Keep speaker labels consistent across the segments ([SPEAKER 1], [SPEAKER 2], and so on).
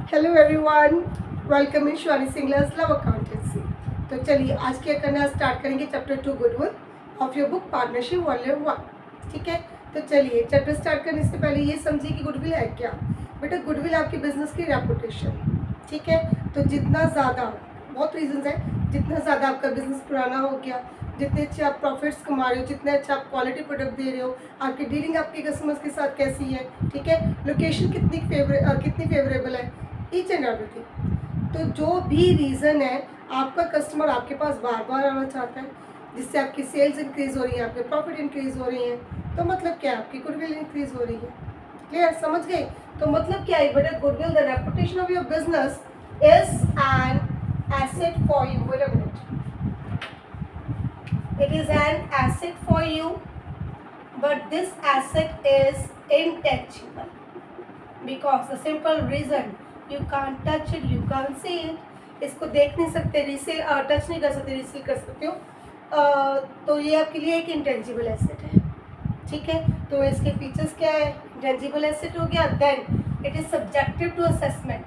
[SPEAKER 1] Hello everyone, welcome in Shivani Singla's love accountancy. तो चलिए आज क्या करना स्टार्ट करेंगे। Chapter 2 goodwill of your book partnership volume 1। ठीक है, तो चलिए चैप्टर स्टार्ट करने से पहले ये समझिए कि गुडविल है क्या। बेटा गुडविल आपकी बिजनेस की रेपुटेशन। ठीक है, तो जितना ज़्यादा, बहुत रीजंस है, जितना ज़्यादा आपका बिजनेस पुराना हो गया, जितने अच्छे आप प्रॉफिट्स कमा रहे हो, जितने अच्छा आप क्वालिटी प्रोडक्ट दे रहे हो, आपकी डीलिंग आपके कस्टमर्स के साथ कैसी है, ठीक है, लोकेशन कितनी फेवरेबल है, ईच एंड एवरीथिंग। तो जो भी रीज़न है आपका कस्टमर आपके पास बार बार आना चाहता है, जिससे आपकी सेल्स इंक्रीज़ हो रही है, आपके प्रॉफिट इंक्रीज़ हो रही है, तो मतलब क्या है, आपकी गुडविल इंक्रीज़ हो रही है। क्लियर, समझ गए। तो मतलब क्या है बेटा, goodwill the reputation of your business is an asset for you. Wait a minute. It is an asset for you, but this asset is intangible because the simple reason you can't touch it, you can't see it. इसको देख नहीं सकते, resale touch नहीं कर सकते, resale कर सकते हो, तो ये आपके लिए एक इंटेंजिबल एसेट है। ठीक है, तो इसके फीचर्स क्या है, इंटेंजिबल एसेट हो गया। Then it is subjective to assessment.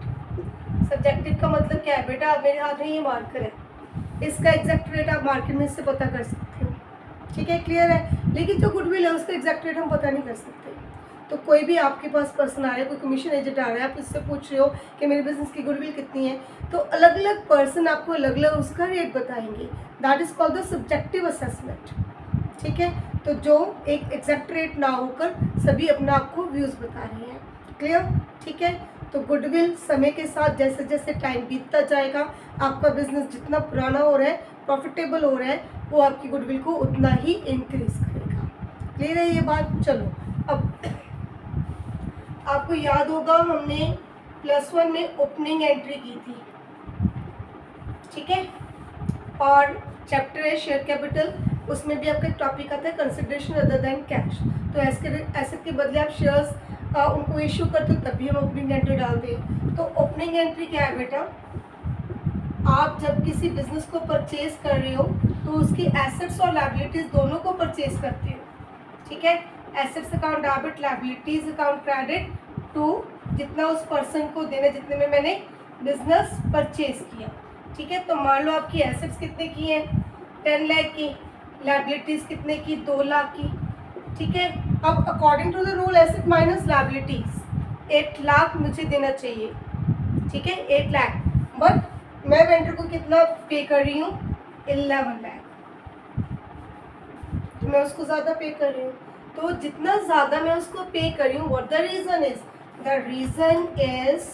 [SPEAKER 1] Subjective का मतलब क्या है बेटा, मेरे हाथ में ये मार्कर है, इसका एग्जैक्ट रेट आप मार्केट में से पता कर सकते हो। ठीक है, क्लियर है। लेकिन जो गुडविल है उसका एग्जैक्ट रेट हम पता नहीं कर सकते। तो कोई भी आपके पास पर्सन आ रहा है, कोई कमीशन एजेंट आ रहा है, आप उससे पूछ रहे हो कि मेरे बिजनेस की गुडविल कितनी है, तो अलग अलग पर्सन आपको अलग अलग उसका रेट बताएंगे। That is called the subjective assessment. ठीक है, तो जो एक एग्जैक्ट रेट ना होकर सभी अपना आपको व्यूज़ बता रहे हैं। क्लियर, ठीक है। तो गुडविल समय के साथ जैसे जैसे टाइम बीतता जाएगा, आपका बिजनेस जितना पुराना हो रहा है, प्रॉफिटेबल हो रहा है, वो आपकी गुडविल को उतना ही इंक्रीज करेगा। क्लियर है ये बात। चलो अब आपको याद होगा हमने +1 में ओपनिंग एंट्री की थी। ठीक है, और चैप्टर है शेयर कैपिटल, उसमें भी आपका एक टॉपिक आता है कंसिडरेशन अदर देन कैश। तो ऐसे के बदले आप शेयर्स उनको इश्यू करते हो, तभी हम ओपनिंग एंट्री डालते हैं। तो ओपनिंग एंट्री क्या है बेटा, आप जब किसी बिजनेस को परचेज कर रहे हो तो उसकी एसेट्स और लायबिलिटीज दोनों को परचेज करते हो। ठीक है, assets account debit, liabilities account credit to जितना उस पर्सन को देना जितने में मैंने बिजनेस परचेज किया। ठीक है, तो मान लो आपकी एसेट्स कितने की हैं, 10 लाख की, लायबिलिटीज कितने की, 2 लाख की। ठीक है, अब according to the rule asset minus liabilities 8 lakh मुझे देना चाहिए। ठीक है, 8 लाख, बट मैं वेंडर को कितना पे कर रही हूँ, 11 लाख, तो मैं उसको ज़्यादा पे कर रही हूँ। तो जितना ज़्यादा मैं उसको पे कर रही हूँ, what the reason is, the reason is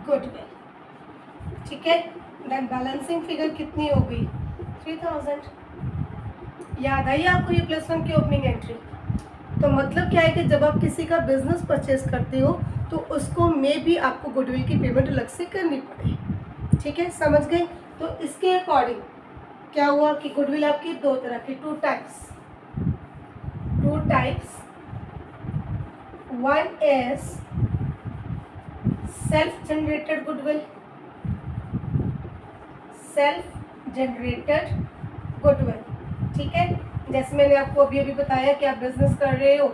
[SPEAKER 1] goodwill. ठीक है, देन बैलेंसिंग फिगर कितनी हो गई, 3000। याद आई आपको ये +1 की ओपनिंग एंट्री। तो मतलब क्या है कि जब आप किसी का बिजनेस परचेज करते हो तो उसको में भी आपको गुडविल की पेमेंट अलग से करनी पड़े। ठीक है, समझ गए। तो इसके अकॉर्डिंग क्या हुआ कि गुडविल आपकी दो तरह की, two types. One is self generated goodwill, ठीक है, जैसे मैंने आपको अभी बताया कि आप बिजनेस कर रहे हो,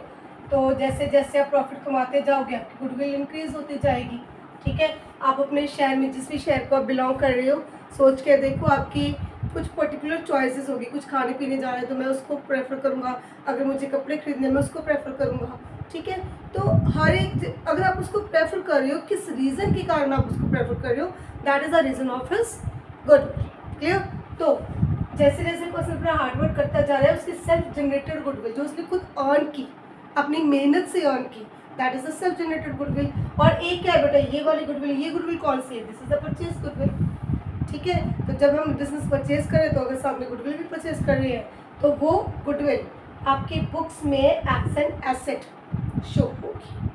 [SPEAKER 1] तो जैसे जैसे आप प्रॉफिट कमाते जाओगे आपकी गुडविल इंक्रीज होती जाएगी। ठीक है, आप अपने शहर में, जिस भी शहर को आप बिलोंग कर रहे हो, सोच के देखो आपकी कुछ पर्टिकुलर चॉइसेस होगी। कुछ खाने पीने जा रहे हैं तो मैं उसको प्रेफर करूँगा, अगर मुझे कपड़े खरीदने में उसको प्रेफर करूँगा। ठीक है, तो हर एक, अगर आप उसको प्रेफर कर रहे हो, किस रीज़न के कारण आप उसको प्रेफर कर रहे हो, that is the reason of his goodwill. Clear. तो जैसे जैसे पर्सन अपना हार्डवर्क करता जा रहा है, उसकी सेल्फ जनरेटेड गुडविल जो उसने खुद अर्न की, अपनी मेहनत से अर्न की, that is a self generated goodwill. और एक क्या है बेटा, ये वाली गुडविल, ये गुडविल कौन सी है, this is the purchase goodwill. ठीक है, तो जब हम बिजनेस परचेज करें तो अगर सामने गुडविल भी परचेज कर रही है तो वो गुडविल आपकी बुक्स में एज एन एसेट शो होगी।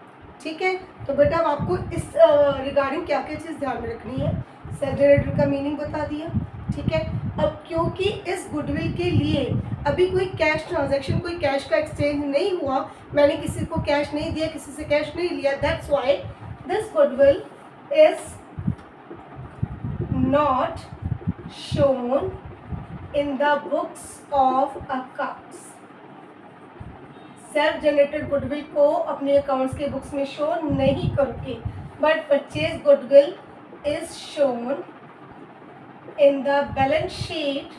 [SPEAKER 1] ठीक है, तो बेटा अब आपको इस रिगार्डिंग क्या क्या चीज़ ध्यान में रखनी है। सेल्फ जनरेटेड का मीनिंग बता दिया। ठीक है, अब क्योंकि इस गुडविल के लिए अभी कोई कैश ट्रांजैक्शन, कोई कैश का एक्सचेंज नहीं हुआ, मैंने किसी को कैश नहीं दिया, किसी से कैश नहीं लिया, that's why this goodwill is not shown in the books of accounts. Self generated goodwill को अपने अकाउंट्स के बुक्स में शो नहीं करोगे, but purchase goodwill is shown in the balance sheet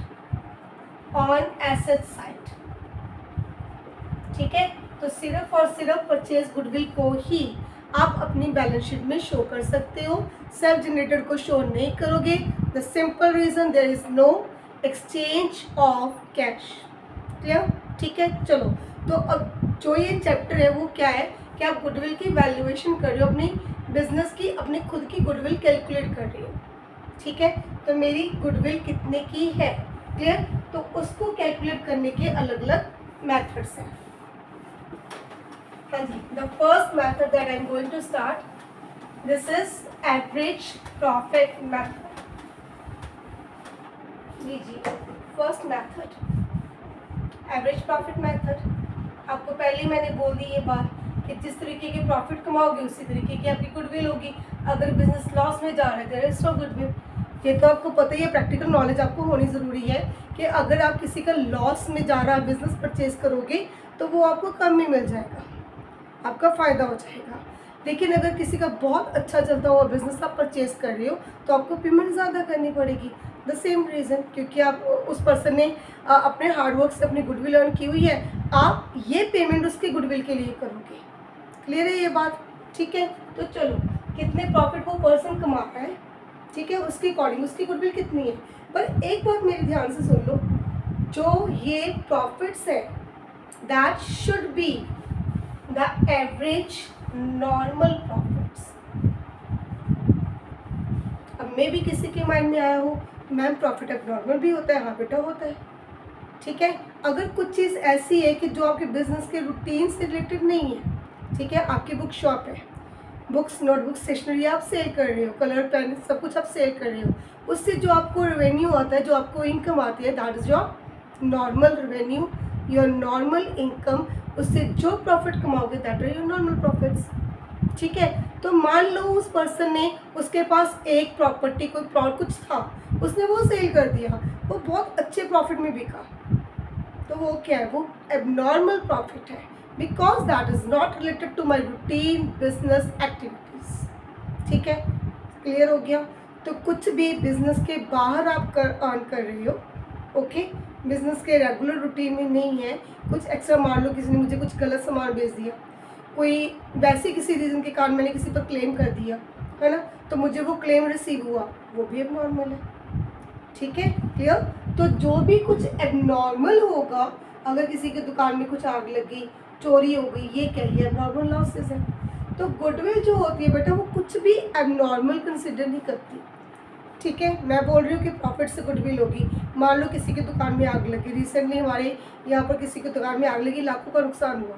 [SPEAKER 1] on asset side. ठीक है, तो सिर्फ और सिर्फ परचेज गुडविल को ही आप अपनी बैलेंस शीट में शो कर सकते हो, सेल्फ जनरेटेड को शो नहीं करोगे। The simple reason there is no exchange of cash. Clear? ठीक है, चलो तो अब जो ये चैप्टर है वो क्या है कि आप गुडविल की वैल्यूएशन कर रहे हो, अपनी बिजनेस की, अपनी खुद की गुडविल कैलकुलेट कर रही हो। ठीक है, तो मेरी गुडविल कितने की है, क्लियर? तो उसको कैलकुलेट करने के अलग अलग मेथड्स हैं। हाँ जी, the first method that I am going to start, this is average profit method. लीजिए first method, average profit method. आपको पहले ही मैंने बोल दी ये बात कि जिस तरीके के प्रॉफिट कमाओगे उसी तरीके की आपकी गुडविल होगी। अगर बिजनेस लॉस में जा रहा है देयर इज नो गुडविल। ये तो आपको पता ही है, प्रैक्टिकल नॉलेज आपको होनी ज़रूरी है कि अगर आप किसी का लॉस में जा रहा बिजनेस परचेज करोगे तो वो आपको कम में मिल जाएगा, आपका फ़ायदा हो जाएगा। लेकिन अगर किसी का बहुत अच्छा चलता हुआ बिजनेस आप परचेज कर रहे हो तो आपको पेमेंट ज़्यादा करनी पड़ेगी। द सेम रीज़न, क्योंकि आप उस पर्सन ने अपने हार्डवर्क से अपनी गुडविल अर्न की हुई है, आप ये पेमेंट उसके गुडविल के लिए करोगे। क्लियर है ये बात? ठीक है, तो चलो कितने प्रॉफिट वो पर्सन कमा रहा है, ठीक है, उसके अकॉर्डिंग उसकी गुडविल कितनी है। पर एक बात मेरे ध्यान से सुन लो, जो ये प्रॉफिट्स है that should be the average normal profits. अब मे भी किसी के माइंड में आया हो मैम प्रॉफिट अब नॉर्मल भी होता है। हाँ बेटा होता है। ठीक है, अगर कुछ चीज़ ऐसी है कि जो आपके बिजनेस के रूटीन से रिलेटेड नहीं है, ठीक है, आपकी बुक शॉप है, बुक्स नोटबुक स्टेशनरी आप सेल कर रहे हो, कलर पेन सब कुछ आप सेल कर रहे हो, उससे जो आपको रेवेन्यू आता है, जो आपको इनकम आती है, that is your normal revenue, your normal income. उससे जो प्रॉफिट कमाओगे that are your normal profits. ठीक है, तो मान लो उस पर्सन ने, उसके पास एक प्रॉपर्टी कोई कुछ था, उसने वो सेल कर दिया, वो बहुत अच्छे प्रॉफिट में बिका, तो वो क्या है, वो एबनॉर्मल प्रॉफिट है, because that is not related to my routine business activities. ठीक है, क्लियर हो गया? तो कुछ भी बिजनेस के बाहर आप अर्न कर रही हो, ओके, बिजनेस के रेगुलर रूटीन में नहीं है, कुछ एक्स्ट्रा, मान लो किसी ने मुझे कुछ गलत सामान बेच दिया, कोई वैसे किसी रीज़न के कारण मैंने किसी पर क्लेम कर दिया, है ना, तो मुझे वो क्लेम रिसीव हुआ, वो भी एबनॉर्मल है। ठीक है, क्लियर? तो जो भी कुछ एबनॉर्मल होगा, अगर किसी की दुकान में कुछ आग लगी, चोरी हो गई, ये क्या, ये एबनॉर्मल लॉसेस है। तो गुडविल जो होती है बेटा वो कुछ भी एबनॉर्मल कंसिडर नहीं करती। ठीक है, मैं बोल रही हूँ कि प्रॉफिट से गुडविल होगी। मान लो किसी की दुकान में आग लगी, रिसेंटली हमारे यहाँ पर किसी की दुकान में आग लगी, लाखों का नुकसान हुआ,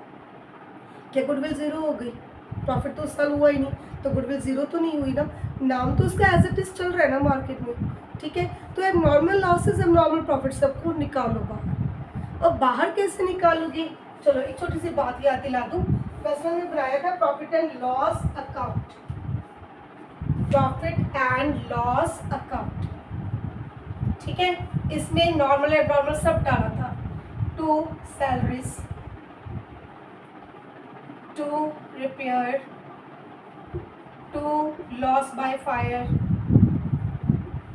[SPEAKER 1] क्या गुडविल ज़ीरो हो गई? प्रॉफिट तो उस साल हुआ ही नहीं, तो गुडविल ज़ीरो तो नहीं हुई ना, नाम तो उसका एज इट इज चल रहा है ना मार्केट में। ठीक है, तो एबनॉर्मल लॉसेस, एबनॉर्मल प्रॉफिट सबको निकालो बाहर। और बाहर कैसे निकालोगी? चलो एक छोटी सी बात याद दिला दूँ। वैसे मैंने बनाया था profit and loss account, profit and loss account. ठीक है, इसमें नॉर्मल एबनॉर्मल सब डाला था, to salaries, to repair, to loss by fire.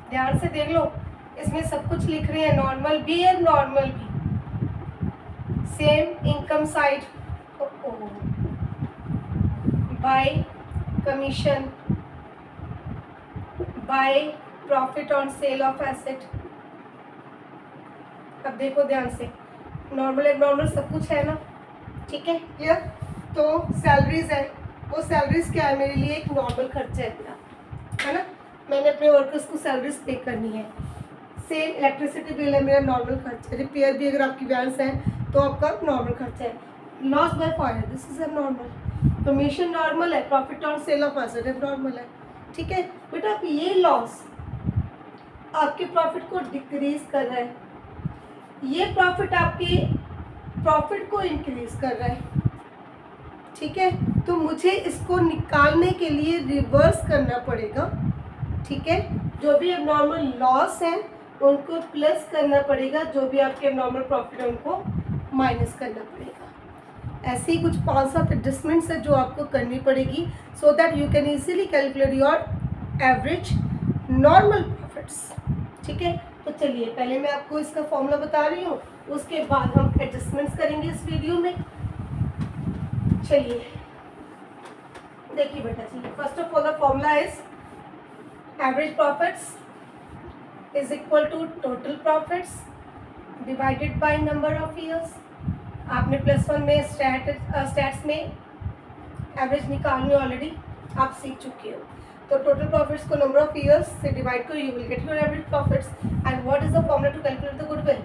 [SPEAKER 1] ध्यान से देख लो, इसमें सब कुछ लिख रहे हैं, नॉर्मल भी है, नॉर्मल भी। Same income side, bye commission, by profit on sale of asset. अब देखो ध्यान से, नॉर्मल एबनॉर्मल सब कुछ है ना। ठीक है, क्लियर? तो सैलरीज है, वो सैलरीज क्या है, मेरे लिए एक नॉर्मल खर्चा है मेरा, है ना, मैंने अपने वर्कर्स को सैलरीज पे करनी है। सेम इलेक्ट्रिसिटी बिल है मेरा नॉर्मल खर्चा, रिपेयर भी अगर आपकी वैन्स है तो आपका नॉर्मल खर्चा है। Loss by fire, this is abnormal. Commission normal है, profit on sale of asset abnormal है। ठीक है बेटा, आप ये लॉस आपके प्रॉफिट को डिक्रीज कर रहा है, ये प्रॉफिट आपके प्रॉफिट को इंक्रीज कर रहा है। ठीक है, तो मुझे इसको निकालने के लिए रिवर्स करना पड़ेगा। ठीक है, जो भी एबनॉर्मल लॉस है उनको प्लस करना पड़ेगा, जो भी आपके एबनॉर्मल प्रॉफिट है उनको माइनस करना पड़ेगा। ऐसे ही कुछ 5-7 एडजस्टमेंट्स है जो आपको करनी पड़ेगी so that you can easily calculate your average normal profits. ठीक है, तो चलिए पहले मैं आपको इसका फॉर्मूला बता रही हूँ, उसके बाद हम एडजस्टमेंट्स करेंगे इस वीडियो में। चलिए देखिए बेटा जी, first of all the formula is average profits is equal to total profits divided by number of years. आपने +1 में स्टैट्स में एवरेज निकालने ऑलरेडी आप सीख चुके हो। तो टोटल प्रॉफिट्स को नंबर ऑफ ईयर्स से डिवाइड करो, you will get your average profits. And what is the formula to calculate the goodwill?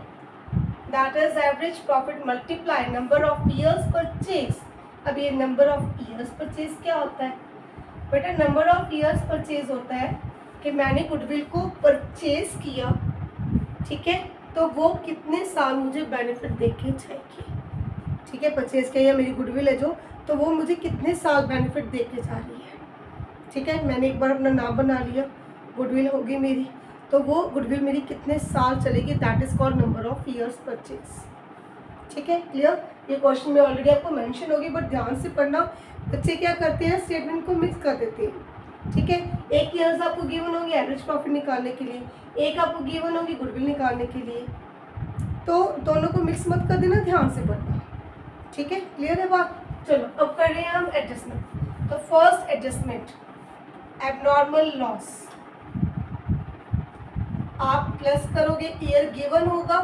[SPEAKER 1] That is average profit multiply number of years purchase. अब ये नंबर ऑफ ईयर्स परचेज क्या होता है बेटा? Number of years purchase होता है कि मैंने गुडविल को परचेज किया, ठीक है, तो वो कितने साल मुझे बेनिफिट देके जाएगी। ठीक है, परचेज किया मेरी गुडविल है जो, तो वो मुझे कितने साल बेनिफिट देके जा रही है। ठीक है, मैंने एक बार अपना नाम बना लिया, गुडविल होगी मेरी, तो वो गुडविल मेरी कितने साल चलेगी, that is called number of years purchase. ठीक है, क्लियर? ये क्वेश्चन में ऑलरेडी आपको मेंशन होगी, बट ध्यान से पढ़ना। बच्चे क्या करते हैं, स्टेटमेंट को मिक्स कर देते हैं। ठीक है, एक ईयर्स आपको गिवन होगी एवरेज प्रॉफिट निकालने के लिए, एक आपको गिवन होगी गुडविल निकालने के लिए, तो दोनों को मिक्स मत कर देना, ध्यान से पढ़ना। ठीक है, क्लियर है बात? चलो अब कर रहे हैं हम एडजस्टमेंट। तो फर्स्ट एडजस्टमेंट, एबनॉर्मल लॉस। आप प्लस करोगे, ईयर गिवन होगा,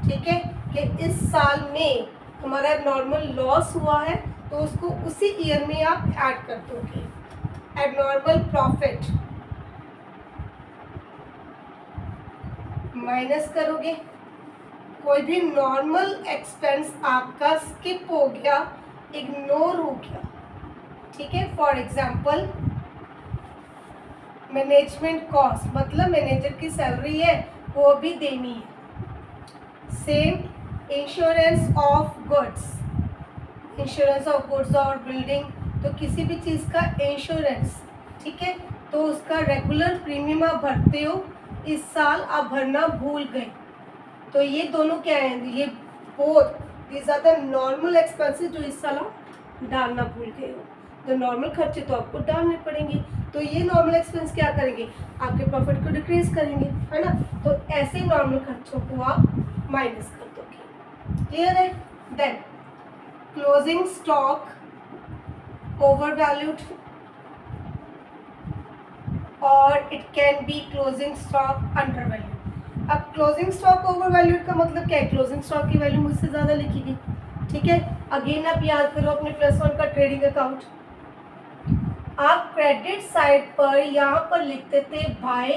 [SPEAKER 1] ठीक है, कि इस साल में हमारा एबनॉर्मल लॉस हुआ है, तो उसको उसी ईयर में आप ऐड कर दोगे। एबनॉर्मल प्रॉफिट माइनस करोगे, कोई भी नॉर्मल एक्सपेंस आपका स्किप हो गया, इग्नोर हो गया, ठीक है। फॉर एग्जाम्पल मैनेजमेंट कॉस्ट, मतलब मैनेजर की सैलरी है वो भी देनी है। Same insurance of goods, insurance of goods और बिल्डिंग, तो किसी भी चीज़ का इंश्योरेंस, ठीक है, तो उसका रेगुलर प्रीमियम आप भरते हो, इस साल आप भरना भूल गए, तो ये दोनों क्या हैं, ये both these are the normal expenses जो इस साल आप डालना भूल गए हो। तो नॉर्मल खर्चे तो आपको डालने पड़ेंगे, तो ये नॉर्मल एक्सपेंस क्या करेंगे, आपके प्रॉफिट को डिक्रीज करेंगे, है ना। तो ऐसे नॉर्मल खर्चों को आप माइनस कर दोगे। क्लियर है? Then closing stock over valued, और it can be closing stock under valued. अब क्लोजिंग स्टॉक ओवर वैल्यूड का मतलब क्या है, क्लोजिंग स्टॉक की वैल्यू मुझसे ज़्यादा लिखी गई, ठीक है। अगेन आप याद करो अपने +1 का ट्रेडिंग अकाउंट, आप क्रेडिट साइड पर यहाँ पर लिखते थे बाय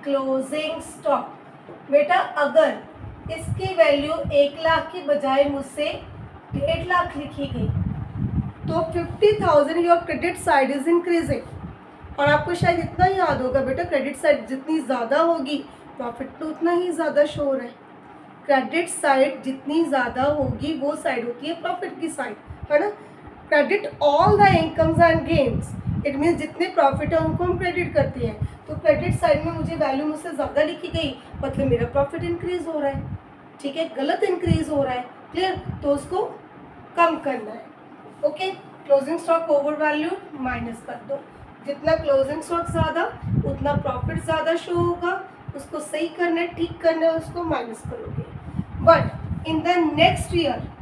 [SPEAKER 1] क्लोजिंग स्टॉक। बेटा अगर इसकी वैल्यू 1 लाख की बजाय मुझसे 1.5 लाख लिखी गई, तो 50,000 your credit side is increasing. और आपको शायद इतना याद होगा बेटा, क्रेडिट साइड जितनी ज़्यादा होगी प्रॉफिट तो उतना ही ज़्यादा शोर है। क्रेडिट साइड जितनी ज़्यादा होगी वो साइड होती है प्रॉफिट की साइड, है ना। Credit all the incomes and gains, it means जितने प्रॉफिट है उनको हम क्रेडिट करते हैं। तो क्रेडिट साइड में मुझे वैल्यू मुझसे ज़्यादा लिखी गई, मतलब मेरा प्रॉफिट इंक्रीज हो रहा है, ठीक है, गलत इंक्रीज हो रहा है। क्लियर? तो उसको कम करना है। Okay, closing stock over value minus कर दो, जितना क्लोजिंग स्टॉक ज़्यादा उतना प्रॉफिट ज़्यादा शो होगा, उसको सही करना है, ठीक करना है, उसको माइनस करोगे। But in the next year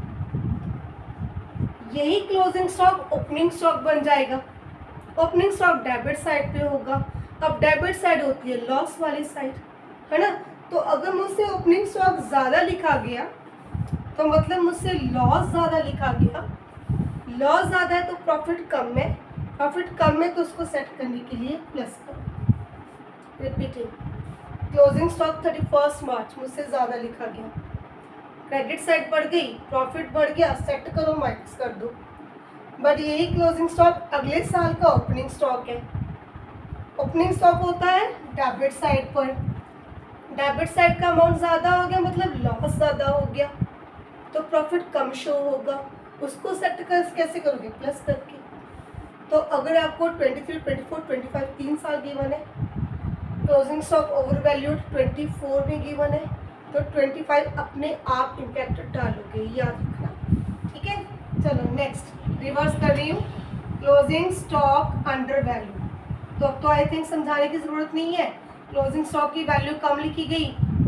[SPEAKER 1] यही क्लोजिंग स्टॉक ओपनिंग स्टॉक बन जाएगा। ओपनिंग स्टॉक डेबिट साइड पे होगा। अब डेबिट साइड होती है लॉस वाली साइड, है ना। तो अगर मुझसे ओपनिंग स्टॉक ज़्यादा लिखा गया तो मतलब मुझसे लॉस ज़्यादा लिखा गया, लॉस ज़्यादा है तो प्रॉफिट कम है, प्रॉफिट कम है तो उसको सेट करने के लिए प्लस करो। रिपीटिंग, क्लोजिंग स्टॉक 31 मार्च मुझसे ज़्यादा लिखा गया, क्रेडिट साइड बढ़ गई, प्रॉफिट बढ़ गया, सेट करो, माइनस कर दो। बट यही क्लोजिंग स्टॉक अगले साल का ओपनिंग स्टॉक है। ओपनिंग स्टॉक होता है डेबिट साइड पर, डेबिट साइड का अमाउंट ज़्यादा हो गया मतलब लॉस ज़्यादा हो गया, तो प्रॉफिट कम शो होगा, उसको सेट कर कैसे करोगे, प्लस करके। तो अगर आपको 23, 24, 25 3 साल गिवन है, क्लोजिंग स्टॉक ओवर वैल्यूड 24 में गिवन है, तो 25 अपने आप इम्पैक्ट डालोगे, याद रखना, ठीक है। चलो नेक्स्ट रिवर्स कर रही हूँ, क्लोजिंग स्टॉक अंडर वैल्यू। तो अब तो आई थिंक समझाने की ज़रूरत नहीं है, क्लोजिंग स्टॉक की वैल्यू कम लिखी गई,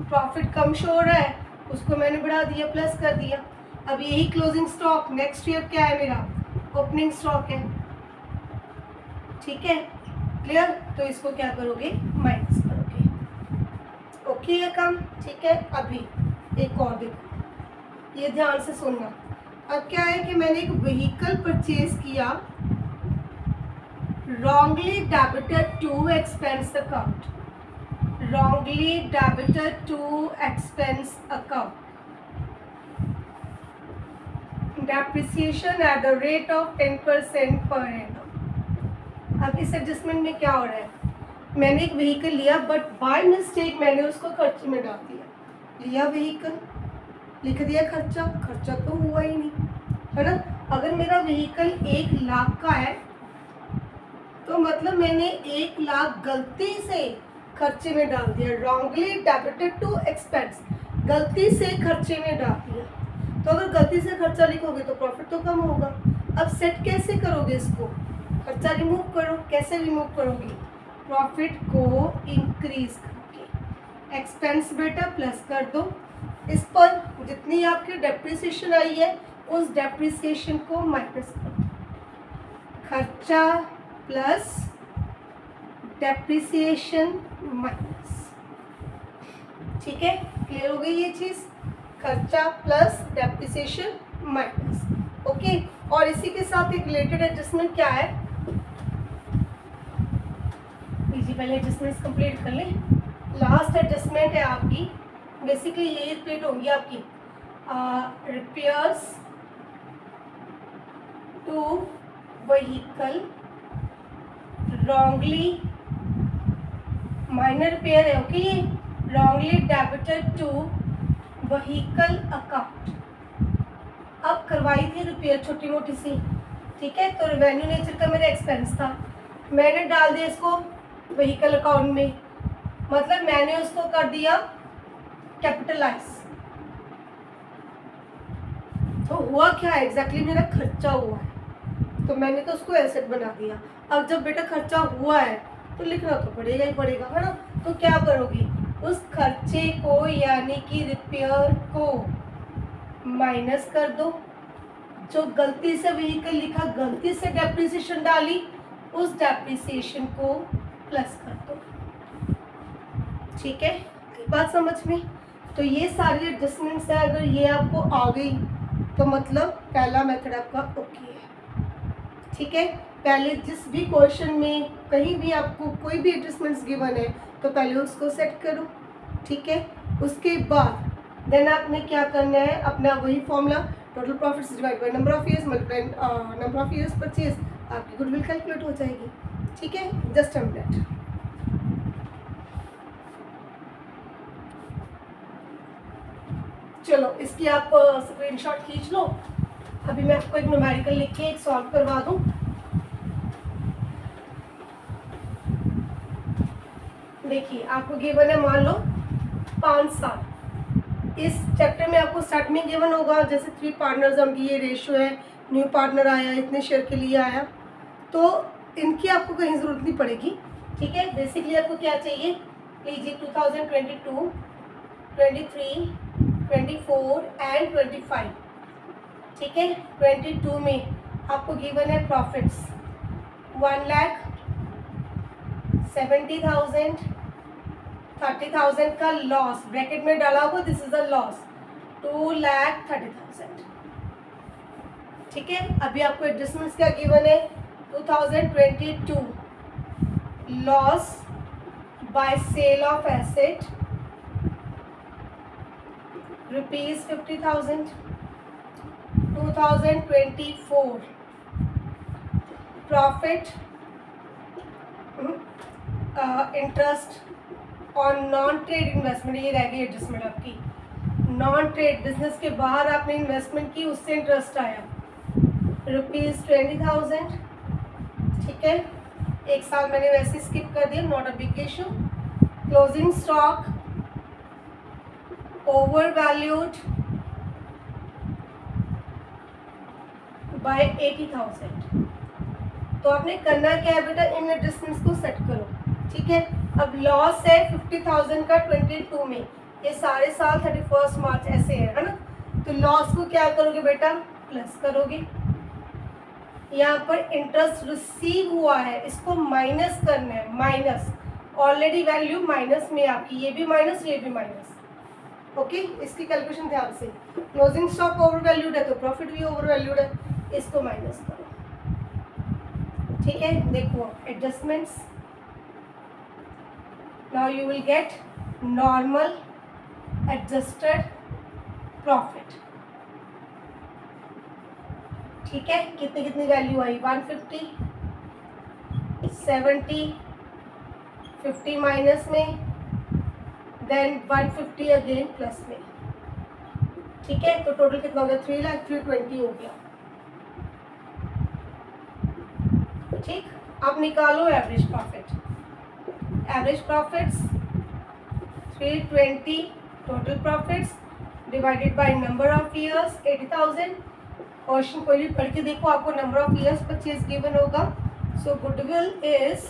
[SPEAKER 1] प्रॉफिट कम शो हो रहा है, उसको मैंने बढ़ा दिया, प्लस कर दिया। अब यही क्लोजिंग स्टॉक नेक्स्ट ईयर क्या है मेरा, ओपनिंग स्टॉक है, ठीक है, क्लियर। तो इसको क्या करोगे, माइनस करोगे, ओके है काम, ठीक है। अभी एक और देखो, ये ध्यान से सुनना। अब क्या है कि मैंने एक व्हीकल परचेज किया, wrongly debited to expense account, wrongly debited to expense account, depreciation at the rate of 10% per annum। अब इस एडजस्टमेंट में क्या हो रहा है, मैंने एक व्हीकल लिया बट बाय मिस्टेक मैंने उसको खर्चे में डाल दिया, लिया व्हीकल, लिख दिया खर्चा, खर्चा तो हुआ ही नहीं, है ना। अगर मेरा व्हीकल 1 लाख का है तो मतलब मैंने 1 लाख गलती से खर्चे में डाल दिया, रॉन्गली डेबिटेड टू एक्सपेंस, गलती से खर्चे में डाल दिया। तो अगर गलती से खर्चा लिखोगे तो प्रॉफिट तो कम होगा। अब सेट कैसे करोगे इसको, खर्चा रिमूव करो, कैसे रिमूव करोगे, प्रॉफिट को इंक्रीज करके, एक्सपेंस बेटा प्लस कर दो, इस पर जितनी आपकी डेप्रिसिएशन आई है उस डेप्रिसिएशन को माइनस कर दो, खर्चा प्लस डेप्रिसिएशन माइनस, ठीक है, क्लियर हो गई ये चीज़, खर्चा प्लस डेप्रिसिएशन माइनस, ओके। और इसी के साथ एक रिलेटेड एडजस्टमेंट क्या है, लीजिए पहले एडजस्टमेंट्स कंप्लीट कर लें। लास्ट एडजस्टमेंट है आपकी, बेसिकली ये रिपीट होंगी आपकी, repairs to vehicle wrongly, minor repair है, ओके, ये wrongly debited to vehicle account। अब करवाई थी रिपेयर छोटी मोटी सी, ठीक है, तो रेवेन्यू नेचर का मेरा एक्सपेंस था, मैंने डाल दिया इसको व्हीकल अकाउंट में, मतलब मैंने उसको कर दिया कैपिटलाइज। तो हुआ क्या है, एग्जैक्टली मेरा खर्चा हुआ है, तो मैंने तो उसको एसेट बना दिया। अब जब बेटा खर्चा हुआ है तो लिखना तो पड़ेगा ही पड़ेगा, है ना। तो क्या करोगी, उस खर्चे को यानी कि रिपेयर को माइनस कर दो, जो गलती से व्हीकल लिखा, गलती से डेप्रिसिएशन डाली, उस डेप्रिसिएशन को प्लस कर दो, ठीक है, बात समझ में। तो ये सारी एडजस्टमेंट्स है, अगर ये आपको आ गई तो मतलब पहला मेथड आपका ओके है, ठीक है। पहले जिस भी क्वेश्चन में कहीं भी आपको कोई भी एडजस्टमेंट्स गिवन है तो पहले उसको सेट करो, ठीक है। उसके बाद देन आपने क्या करना है, अपना वही formula total profits divide by number of years multiply number of years purchase, आपकी गुडविल कैलकुलेट हो जाएगी, ठीक है। जस्ट अ मिनट, चलो इसकी आप स्क्रीनशॉट खींच लो। अभी मैं आपको एक न्यूमेरिकल लिख के एक सॉल्व करवा दूं। देखिए आपको गिवन है, मान लो 5 साल। इस चैप्टर में आपको स्टार्ट में गिवन होगा जैसे 3 पार्टनर्स, उनकी ये रेशियो है, न्यू पार्टनर आया, इतने शेयर के लिए आया, तो इनकी आपको कहीं ज़रूरत नहीं पड़ेगी, ठीक है। बेसिकली आपको क्या चाहिए, लीजिए 2022, 23, 24 एंड 25, ठीक है। 22 में आपको गिवन है प्रॉफिट्स 1,70,000, 30,000 का लॉस, ब्रैकेट में डाला होगा दिस इज अ लॉस, 2,30,000, ठीक है। अभी आपको एडजस्टमेंट्स क्या गिवन है, 2022 loss by sale of asset ₹50,000, 2024 profit interest on non trade investment, ये रह गई एडजस्टमेंट आपकी, नॉन ट्रेड बिजनेस के बाहर आपने इन्वेस्टमेंट की उससे इंटरेस्ट आया ₹20,000, ठीक है। एक साल मैंने वैसे स्किप कर दिया, not a big issue. Closing stock over valued bye 80,000। तो आपने करना क्या है बेटा, इन एडजस्टमेंट्स को सेट करो, ठीक है। अब लॉस है 50,000 का 22 में, ये सारे साल 31 मार्च ऐसे है ना। तो लॉस को क्या करोगे बेटा, प्लस करोगे। यहाँ पर इंटरेस्ट रिसीव हुआ है, इसको माइनस करना है, माइनस, ऑलरेडी वैल्यू माइनस में आपकी, ये भी माइनस ये भी माइनस, ओके। इसकी कैलकुलेशन ध्यान से, क्लोजिंग स्टॉक ओवर वैल्यूड है तो प्रॉफिट भी ओवर वैल्यूड है, इसको माइनस करो, ठीक है। देखो adjustments, now you will get normal adjusted profit, ठीक है। कितनी कितनी वैल्यू आई, 150, 70, 50 माइनस में, देन 150 अगेन प्लस में, ठीक है। तो टोटल कितना हो गया, 3,320 हो गया, ठीक। अब निकालो average profit. Average profits 320 total profits divided by number of years 80,000। Question कोई भी पढ़ के देखो, आपको number of years purchase given होगा। So goodwill is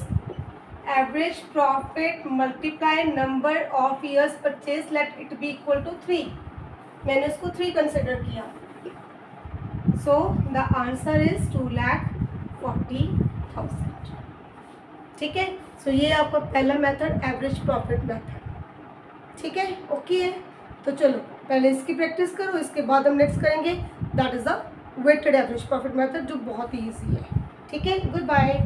[SPEAKER 1] average profit multiply number of years purchase, let it be equal to 3। मैंने उसको 3 consider किया, सो द आंसर इज 2,40,000, ठीक है। सो ये आपका पहला मेथड एवरेज प्रॉफिट मेथड, ठीक है, ओके है। तो चलो पहले इसकी प्रैक्टिस करो, इसके बाद हम नेक्स्ट करेंगे that is the weighted average profit method, जो बहुत ही ईजी है, ठीक है। Good bye.